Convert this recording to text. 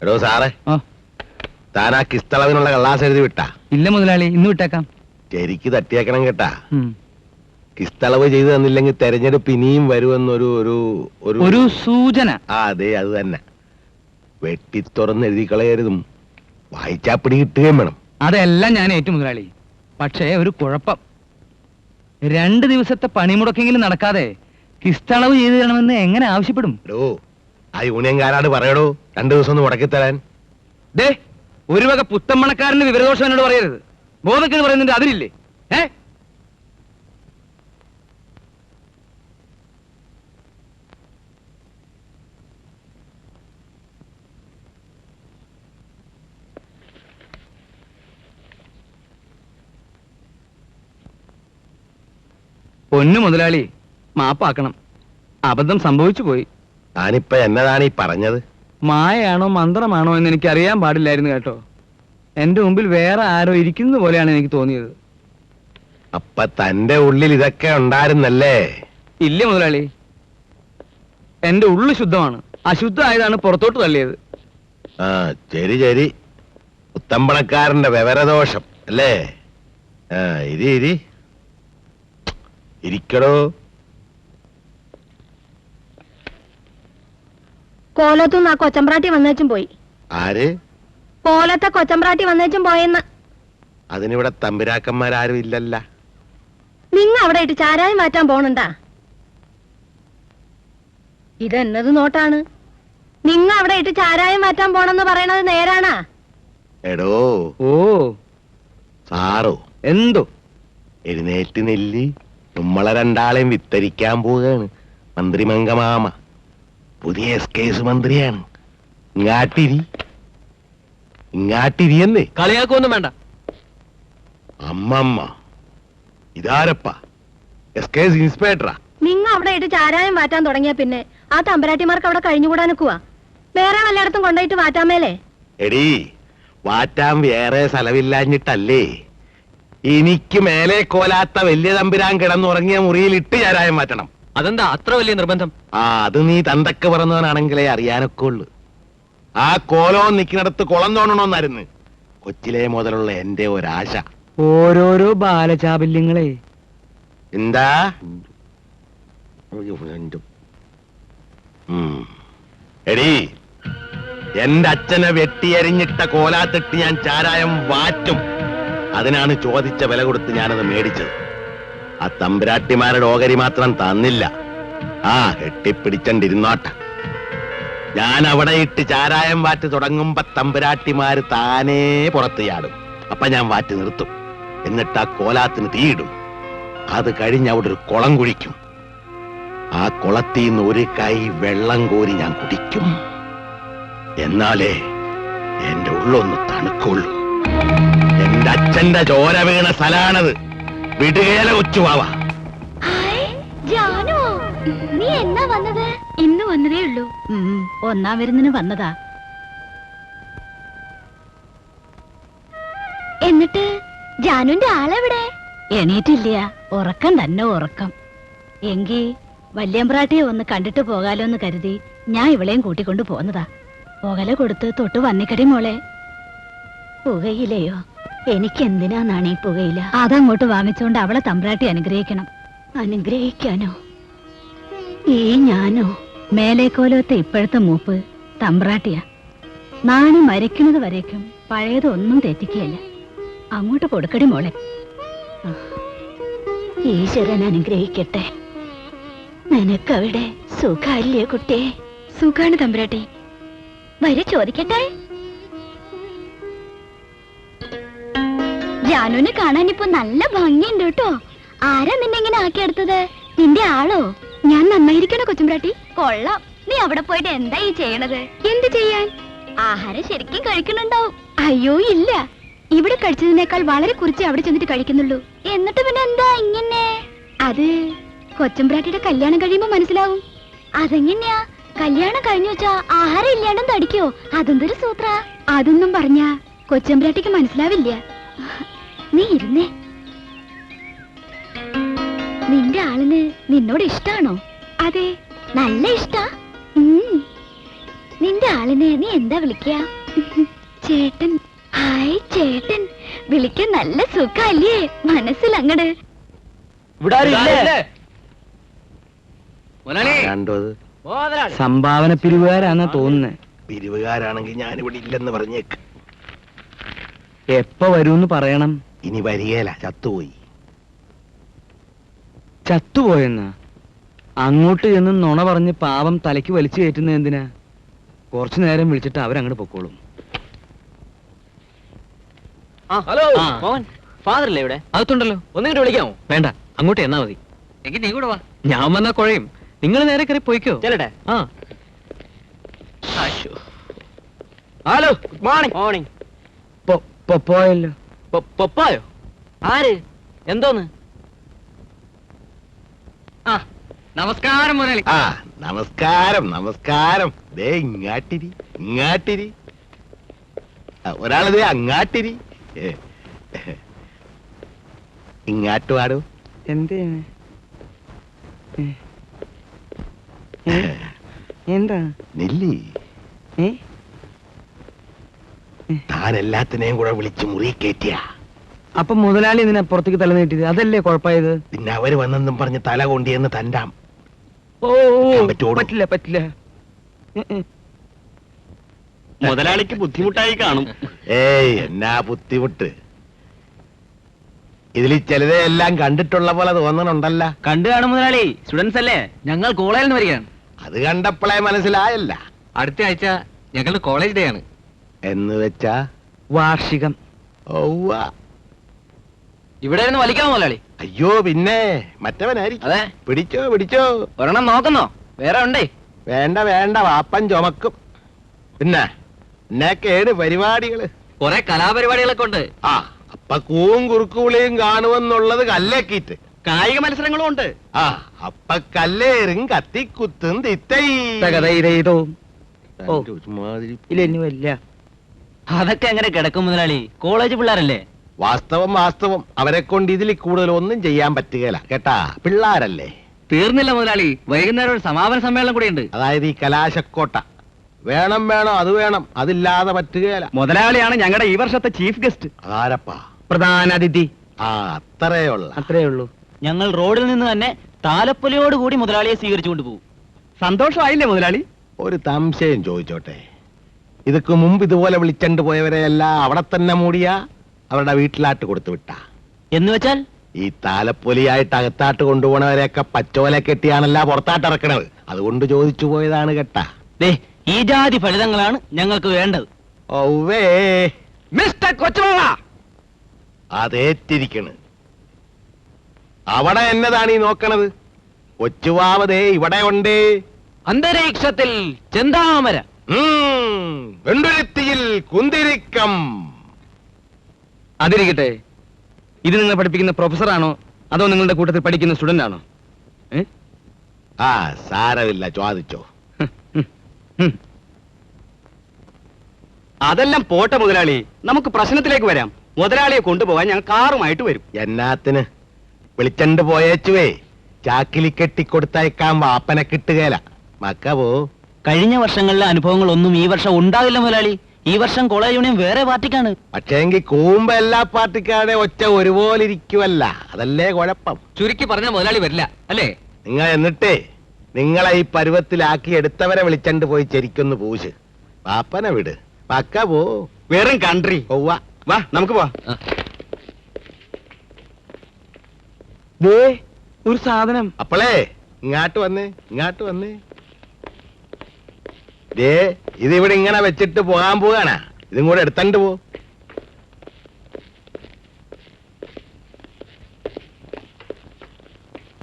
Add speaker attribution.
Speaker 1: എടോ സാറേ, താൻ ആ കിസ്തളവിനുള്ള കള്ളാസ് എഴുതി വിട്ടാ?
Speaker 2: ഇല്ല മുതലാളി, ഇന്ന് വിട്ടേക്കാം.
Speaker 1: ശരിക്ക് തട്ടിയേക്കണം കേട്ടാ. കിസ്തളവ് ചെയ്തു തന്നില്ലെങ്കിൽ തെരഞ്ഞെടുപ്പ് ഇനിയും വരുമെന്നൊരു ഒരു
Speaker 2: സൂചന.
Speaker 1: അതെ, അത് തന്നെ. വെട്ടിത്തുറന്ന് എഴുതി കളയരുതും, വായിച്ചാ പിടി കിട്ടുകയും വേണം.
Speaker 2: അതെല്ലാം ഞാൻ ഏറ്റു മുതലാളി. പക്ഷേ ഒരു കുഴപ്പം, 2 ദിവസത്തെ പണിമുടക്കെങ്കിലും നടക്കാതെ കിസ്തളവ് ചെയ്തു തരണമെന്ന് എങ്ങനെ ആവശ്യപ്പെടും?
Speaker 1: ആ യൂണിയൻകാരോട് പറയടോ 2 ദിവസം ഒന്ന് മുടക്കി തരാൻ.
Speaker 2: ഒരു വക പുത്തമ്മണക്കാരന് വിവരദോഷം എന്നോട് പറയരുത്. ബോധക്കെന്ന് പറയുന്നുണ്ട്, അതിലില്ലേ? പൊന്നു മുതലാളി, മാപ്പാക്കണം. അബദ്ധം സംഭവിച്ചു പോയി.
Speaker 1: ഞാനിപ്പോ എന്നതാണ് ഈ പറഞ്ഞത്?
Speaker 2: മായയാണോ മന്ത്രമാണോ എന്ന് എനിക്ക് അറിയാൻ പാടില്ലായിരുന്നു കേട്ടോ. എന്റെ മുമ്പിൽ വേറെ ആരോ ഇരിക്കുന്ന പോലെയാണ് എനിക്ക് തോന്നിയത്.
Speaker 1: അപ്പൊ തന്റെ ഉള്ളിൽ ഇതൊക്കെ ഉണ്ടായിരുന്നല്ലേ?
Speaker 2: ഇല്ല മുതലാളി, എന്റെ ഉള്ളു ശുദ്ധമാണ്. അശുദ്ധമായതാണ് പുറത്തോട്ട് തള്ളിയത്.
Speaker 1: ശരി ശരി, പുത്തമ്പണക്കാരന്റെ വിവരദോഷം അല്ലേ? ഇരിക്കടോ.
Speaker 3: കോലത്തുനിന്ന് ആ കൊച്ചമ്പ്രാട്ടി വന്നേച്ചും പോയി.
Speaker 1: ആര്?
Speaker 3: കോലത്തെ കൊച്ചമ്പ്രാട്ടി വന്നേച്ചും പോയെന്ന്.
Speaker 1: അതിനിവിടെ തമ്പുരാക്കന്മാരും ഇല്ലല്ല.
Speaker 3: നിങ്ങ അവിടെ ഇട്ട് ചാരായം മാറ്റാൻ പോണണ്ടാ? ഇതെന്നത് നോട്ടാണ്? നിങ്ങ അവിടെ ഇട്ട് ചാരായം മാറ്റാൻ പോണെന്ന് പറയണത് നേരാണാ?
Speaker 1: എടോ സാറോ
Speaker 2: എന്തോ
Speaker 1: എഴുന്നേറ്റ് നെല്ലി. നമ്മളെ രണ്ടാളെയും വിത്തരിക്കാൻ പോവുകയാണ് മന്ത്രി മംഗമാമ. പുതിയ കേസ് മന്ത്രിയാണ്. ഇങ്ങാട്ടിരിയെന്നേ.
Speaker 2: കളിയാക്കൊന്നും വേണ്ട.
Speaker 1: അമ്മമ്മ ഇതാരപ്പ? കേസ് ഇൻസ്പെക്ടറാ.
Speaker 3: നിങ്ങ അവിടെ ഇട്ട് ചാരായം മാറ്റാൻ തുടങ്ങിയ പിന്നെ ആ തമ്പരാട്ടിമാർക്ക് അവിടെ കഴിഞ്ഞുകൂടാനൊക്കുവാ. വേറെ വല്ലയിടത്തും കൊണ്ടുപോയിട്ട് വാറ്റാമേലേ?
Speaker 1: എടീ, വാറ്റാൻ വേറെ സ്ഥലമില്ലാഞ്ഞിട്ടല്ലേ. എനിക്ക് മേലെ കോലാത്ത വലിയ തമ്പുരാൻ കിടന്നുറങ്ങിയ മുറിയിൽ ഇട്ട് ചാരായം മാറ്റണം.
Speaker 2: അതെന്താ അത്ര വലിയ നിർബന്ധം?
Speaker 1: അത് നീ തന്തക്ക് പറഞ്ഞവനാണെങ്കിലേ അറിയാനൊക്കെ ഉള്ളു. ആ കോലോ നിൽക്കുന്നിടത്ത് കുളം തോന്നണോന്നായിരുന്നു കൊച്ചിലെ മുതലുള്ള എന്റെ ഒരാശ.
Speaker 2: ഓരോരോ ബാലചാബല്യങ്ങളെ.
Speaker 1: എന്താ? എടീ, എന്റെ അച്ഛനെ വെട്ടിയരിഞ്ഞിട്ട കോലാത്തിട്ട് ഞാൻ ചാരായം വാറ്റും. അതിനാണ് ചോദിച്ച വില കൊടുത്ത് ഞാനത് മേടിച്ചത്. ആ തമ്പുരാട്ടിമാരുടെ ഓഹരി മാത്രം തന്നില്ല. കെട്ടിപ്പിടിച്ചണ്ടിരുന്നോട്ടെ. ഞാൻ അവിടെ ഇട്ട് ചാരായം വാറ്റ് തുടങ്ങുമ്പോ തമ്പുരാട്ടിമാര് താനേ പുറത്ത് ചാടും. അപ്പൊ ഞാൻ വാറ്റ് നിർത്തും. എന്നിട്ട് ആ കോലാത്തിന് തീയിടും. അത് കഴിഞ്ഞ് അവിടെ ഒരു കുളം കുഴിക്കും. ആ കുളത്തിൽ നിന്ന് ഒരു കൈ വെള്ളം കോരി ഞാൻ കുടിക്കും. എന്നാലേ എന്റെ ഉള്ളൊന്ന് തണുക്കുള്ളൂ. എന്റെ അച്ഛന്റെ ചോര വീണ സ്ഥലാണത്. വിടുകേല കൊച്ചുവാവ.
Speaker 3: നീ എന്നാ വന്നത്? ഇന്ന് വന്നതേ ഉള്ളൂ. 1-ാം വിരുന്നിന് വന്നതാ. എന്നിട്ട് ജാനുന്റെ ആളെവിടെ? എണീറ്റില്ല. ഉറക്കം തന്നെ ഉറക്കം. എങ്കി വല്യമ്പ്രാട്ടിയെ ഒന്ന് കണ്ടിട്ട് പോകാലോ എന്ന് കരുതി ഞാൻ ഇവളെയും കൂട്ടിക്കൊണ്ട് പോന്നതാ. പുകല കൊടുത്ത് തൊട്ട് വന്നിക്കടി മോളെ. പുകയിലയോ? എനിക്കെന്തിനാന്നാണ് ഈ പുകയില? അതങ്ങോട്ട് വാങ്ങിച്ചോണ്ട് അവളെ തമ്പ്രാട്ടി അനുഗ്രഹിക്കണം. അനുഗ്രഹിക്കാനോ? ഈ ഞാനോ? മേലേക്കോലത്തെ ഇപ്പോഴത്തെ മൂപ്പ് തമ്പ്രാട്ടിയാ. നാണി മരിക്കുന്നത് വരേക്കും പഴയതൊന്നും തെറ്റിക്കുകയല്ല. അങ്ങോട്ട് കൊടുക്കടി മോളെ. ഈശ്വരൻ അനുഗ്രഹിക്കട്ടെ. നിനക്കവിടെ സുഖല്ലേ കുട്ടിയെ? സുഖാണ് തമ്പുരാട്ടി. വരെ ചോദിക്കട്ടെ. ജാനുവിനെ കാണാൻ ഇപ്പൊ നല്ല ഭംഗിയുണ്ട് കേട്ടോ. ആരാ നിന്നെ ഇങ്ങനെ ആക്കിയെടുത്തത്? നിന്റെ ആളോ? ഞാൻ നന്നായിരിക്കണോ കൊച്ചുമ്പ്രാട്ടി? കൊള്ളാം. നീ അവിടെ പോയിട്ട് എന്താ ഈ ചെയ്യണത്? എന്ത് ചെയ്യാൻ? ആഹാരം ശരിക്കും കഴിക്കുന്നുണ്ടാവും. അയ്യോ ഇല്ല, ഇവിടെ കഴിച്ചതിനേക്കാൾ വളരെ കുറച്ച് അവിടെ ചെന്നിട്ട് കഴിക്കുന്നുള്ളൂ. എന്നിട്ട് പിന്നെ എന്താ ഇങ്ങനെ? അത് കൊച്ചുമ്പ്രാട്ടിയുടെ കല്യാണം കഴിയുമ്പോ മനസ്സിലാവും. അതെങ്ങനെയാ? കല്യാണം കഴിഞ്ഞു വെച്ചാ ആഹാരം ഇല്ലാണ്ടും തടിക്കോ? അതെന്തൊരു സൂത്ര? അതൊന്നും പറഞ്ഞാ കൊച്ചുമ്പ്രാട്ടിക്ക് മനസ്സിലാവില്ല. നീ ഇരുന്നേ. നിന്റെ ആളിന് നിന്നോട് ഇഷ്ടാണോ? അതെ, നല്ല ഇഷ്ടാ. നിന്റെ ആളിനെ നീ എന്താ വിളിക്കുക? ചേട്ടൻ. ഹായ് ചേട്ടൻ. വിളിക്കാൻ നല്ല സുഖല്ലേ? മനസ്സിലങ്ങട്.
Speaker 1: രണ്ടോ
Speaker 2: സംഭാവന പിരിവുകാരാന്നാ തോന്നുന്നേ.
Speaker 1: പിരിവുകാരാണെങ്കിൽ ഞാനിവിടെ ഇല്ലെന്ന് പറഞ്ഞേക്ക്.
Speaker 2: എപ്പ വരൂന്ന് പറയണം.
Speaker 1: ഇനി വരികയില്ല, ചത്തുപോയി.
Speaker 2: ചത്തുപോയെന്നാ? അങ്ങോട്ട് ചെന്ന് നുണ പറഞ്ഞ് പാവം തലയ്ക്ക് വലിച്ചു കയറ്റുന്നത് എന്തിനാ? കുറച്ചു നേരം വിളിച്ചിട്ട് അവരങ്ങോട്ട് പൊക്കോളും.
Speaker 4: ഹലോ മോഹൻ, ഫാദർ അല്ലേ ഇവിടെ?
Speaker 2: അകത്തുണ്ടല്ലോ.
Speaker 4: ഒന്നിങ്ങോട്ട് വിളിക്കാമോ?
Speaker 2: വേണ്ട, അങ്ങോട്ട് എന്നാ മതി. എങ്കിൽ നീ കൂടെ വാ. ഞാൻ വന്നാ കുഴയും. നിങ്ങൾ നേരെ കയറി പോയിക്കോ.
Speaker 4: ചെല്ലട്ടെ.
Speaker 2: ആ.
Speaker 4: Hello, good morning. മോർണിംഗ്.
Speaker 2: പോയല്ലോ.
Speaker 4: പൊപ്പായോ? ആര്? എന്തോന്ന്?
Speaker 2: ആ, നമസ്കാരം മുതലാളി.
Speaker 1: ആ, നമസ്കാരം നമസ്കാരം. ദേ ഇങ്ങാട്ടിരി, ഇങ്ങാട്ടിരി. ഒരാള് ദേ അങ്ങാട്ടിരി. ഇങ്ങാട്ട് പാടൂ.
Speaker 2: എന്തേ? എന്താ
Speaker 1: നെല്ലി,
Speaker 2: ഏ?
Speaker 1: താൻ എല്ലാത്തിനെയും കൂടെ വിളിച്ച് മുറി കയറ്റിയ.
Speaker 2: അപ്പൊ മുതലാളി ഇതിനെ പുറത്തേക്ക് തല നീട്ടിയത് അതല്ലേ കുഴപ്പമായത്?
Speaker 1: പിന്നെ അവര് വന്നെന്നും പറഞ്ഞ് തല കൊണ്ടിയെന്ന് തണ്ടാം.
Speaker 2: ഓ,
Speaker 1: പറ്റുവോടോ?
Speaker 2: പറ്റില്ല പറ്റില്ല.
Speaker 4: മുതലാളിക്ക് ബുദ്ധിമുട്ടായി കാണും.
Speaker 1: ഏയ്, എന്നാ ബുദ്ധിമുട്ട്. ഇതിൽ ചിലരെ എല്ലാം കണ്ടിട്ടുള്ള പോലെ തോന്നണുണ്ടല്ല.
Speaker 4: കണ്ടു കാണും മുതലാളി. സ്റ്റുഡൻസ് അല്ലേ?
Speaker 2: ഞങ്ങൾ കോളേജിൽ നിന്ന് വരികയാണ്.
Speaker 1: അത് കണ്ടപ്പോഴേ മനസ്സിലായല്ല.
Speaker 2: അടുത്ത ആഴ്ച ഞങ്ങളുടെ കോളേജ് ഡേ ആണ്.
Speaker 1: എന്ന് വെച്ചാ
Speaker 2: വാർഷികം.
Speaker 1: ഔവ്വ.
Speaker 4: ഇവിടെ ഇരുന്ന് വലിക്കാമോ മുതലാളി?
Speaker 1: അയ്യോ, പിന്നെ മറ്റവനായിരിക്കും.
Speaker 4: അതെ.
Speaker 1: പിടിച്ചോ പിടിച്ചോ.
Speaker 4: ഒരെണ്ണം നോക്കുന്നോ? വേറെ ഉണ്ടേ?
Speaker 1: വേണ്ട വേണ്ട, വാപ്പൻ ചുമക്കും. പിന്നെ എന്നൊക്കെയാണ് പരിപാടികള്?
Speaker 4: കുറെ കലാപരിപാടികളൊക്കെ ഉണ്ട്.
Speaker 1: ആ, അപ്പൊ കൂവും കുറുക്കുവിളിയും കാണുമെന്നുള്ളത് കല്ലേക്കിട്ട്.
Speaker 4: കായിക മത്സരങ്ങളും ഉണ്ട്.
Speaker 1: ആ, അപ്പൊ കല്ലേറും കത്തിക്കുത്തും തിത്തൈ.
Speaker 2: ഓ.
Speaker 1: ഒരുമാതിരി.
Speaker 2: ഇല്ല ഇനി വല്ല.
Speaker 4: അതൊക്കെ എങ്ങനെ കിടക്കും മുതലാളി? കോളേജ് പിള്ളേരല്ലേ?
Speaker 1: വാസ്തവം വാസ്തവം. അവരെ കൊണ്ട് ഇതിൽ കൂടുതൽ ഒന്നും ചെയ്യാൻ പറ്റുകയില്ല കേട്ടാ. പിള്ളാരല്ലേ.
Speaker 2: തീർന്നില്ല മുതലാളി. വൈകുന്നേരം ഒരു സമാപന സമ്മേളനം കൂടെ ഉണ്ട്.
Speaker 1: അതായത് ഈ കലാശക്കോട്ട. വേണം വേണം, അത് വേണം. അതില്ലാതെ പറ്റുകയില്ല.
Speaker 2: മുതലാളിയാണ് ഞങ്ങളുടെ ഈ വർഷത്തെ ചീഫ് ഗസ്റ്റ്.
Speaker 1: അതാരപ്പാ?
Speaker 2: പ്രധാന അതിഥി.
Speaker 1: ആ, അത്രയുള്ള.
Speaker 2: അത്രേ ഉള്ളൂ.
Speaker 4: ഞങ്ങൾ റോഡിൽ നിന്ന് തന്നെ താലപ്പൊലിയോടുകൂടി മുതലാളിയെ സ്വീകരിച്ചുകൊണ്ട് പോകും.
Speaker 2: സന്തോഷമായില്ലേ മുതലാളി?
Speaker 1: ഒരു സംശയം ചോദിച്ചോട്ടെ. ഇതൊക്കെ മുമ്പ് ഇതുപോലെ വിളിച്ചണ്ട് പോയവരെയെല്ലാം അവിടെ തന്നെ മൂടിയാ അവരുടെ വീട്ടിലാട്ട് കൊടുത്തു വിട്ടാ?
Speaker 4: എന്ന് വെച്ചാൽ
Speaker 1: ഈ താലപ്പൊലിയായിട്ട് അകത്താട്ട് കൊണ്ടുപോണവരെയൊക്കെ പച്ചോല കെട്ടിയാണല്ല പുറത്താട്ട് ഇറക്കണത്. അതുകൊണ്ട് ചോദിച്ചു പോയതാണ് കേട്ടാ.
Speaker 4: ദേ, ഈ ജാതി ഫലിതങ്ങളാണ് ഞങ്ങൾക്ക് വേണ്ടത്.
Speaker 1: ഔവേ,
Speaker 2: മിസ്റ്റർ കൊച്ചുമാള,
Speaker 1: അതേറ്റിരിക്കണ്. അവിടെ എന്നതാണ് ഈ നോക്കണത്? കൊച്ചുവാവതേ ഇവിടെ ഉണ്ട്.
Speaker 4: അന്തരീക്ഷത്തിൽ ചെന്താമര.
Speaker 1: വെണ്ടുരുത്തിയിൽ കുന്തിരിക്കം.
Speaker 2: അതിരിക്കട്ടെ. ഇത് നിങ്ങൾ പഠിപ്പിക്കുന്ന പ്രൊഫസറാണോ അതോ നിങ്ങളുടെ കൂട്ടത്തിൽ പഠിക്കുന്ന സ്റ്റുഡന്റ് ആണോ?
Speaker 1: ആ, സാരമില്ല, ചോദിച്ചോ.
Speaker 5: അതെല്ലാം പോട്ടെ മുതലാളി, നമുക്ക് പ്രശ്നത്തിലേക്ക് വരാം. മുതലാളിയെ കൊണ്ടുപോകാൻ ഞാൻ കാറുമായിട്ട് വരും.
Speaker 1: എന്നാത്തിന്? വിളിച്ചണ്ട് പോയേച്ചുവേ ചാക്കിലി കെട്ടിക്കൊടുത്തയക്കാൻ വാപ്പനെ കിട്ടുകയില്ല. മക്ക പോ.
Speaker 4: കഴിഞ്ഞ വർഷങ്ങളിലെ അനുഭവങ്ങളൊന്നും ഈ വർഷം ഉണ്ടാകില്ല മുതലാളി. ഈ വർഷം കോളേജ് യൂണിയൻ വേറെ പാർട്ടിക്കാണ്.
Speaker 1: പക്ഷേങ്കി കൂമ്പ എല്ലാ പാർട്ടിക്കാരുടെ ഒച്ച ഒരുപോലെ ഇരിക്കുവല്ല. അതല്ലേ കുഴപ്പം.
Speaker 2: ചുരുക്കി പറഞ്ഞ മുതലാളി വരില്ല അല്ലേ?
Speaker 1: നിങ്ങൾ എന്നിട്ടേ നിങ്ങളെ ഈ പരുവത്തിലാക്കി എടുത്തവരെ വിളിച്ചണ്ട് പോയി ചെരിക്കൊന്ന് പൂശ്. വാപ്പനെ വിട്. മക്ക പോ.
Speaker 5: വെറും കൺട്രി.
Speaker 1: ഒവ്വ.
Speaker 5: വാ നമുക്ക് പോ.
Speaker 2: ദേ ഒരു സാധനം.
Speaker 1: അപ്പളേ ഇങ്ങാട്ട് വന്നേ, ഇങ്ങാട്ട് വന്നേ. ദേ, ഇതിവിടെ ഇങ്ങനെ വെച്ചിട്ട് പോകാൻ പോകാനാ? ഇതും കൂടെ എടുത്തണ്ട് പോ.